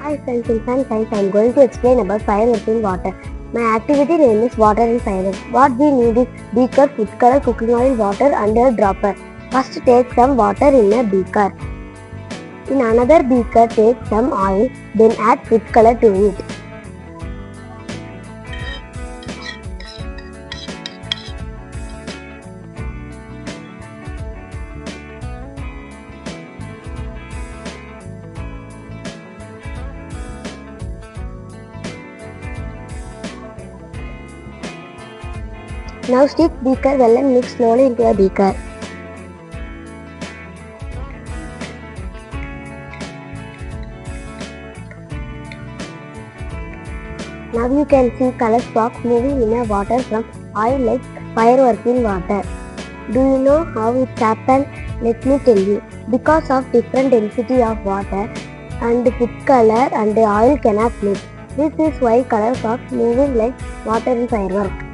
Hi friends, in some science I am going to explain about fireworks in water. My activity name is water and fireworks. What we need is beaker, food color, cooking oil, water and a dropper. First take some water in a beaker. In another beaker take some oil, then add food color to it. Now stick beaker well and mix slowly into a beaker. Now you can see color sparks moving in a water from oil like firework in water. Do you know how it happened? Let me tell you. Because of different density of water and food color and the oil cannot mix. This is why color sparks moving like water in firework.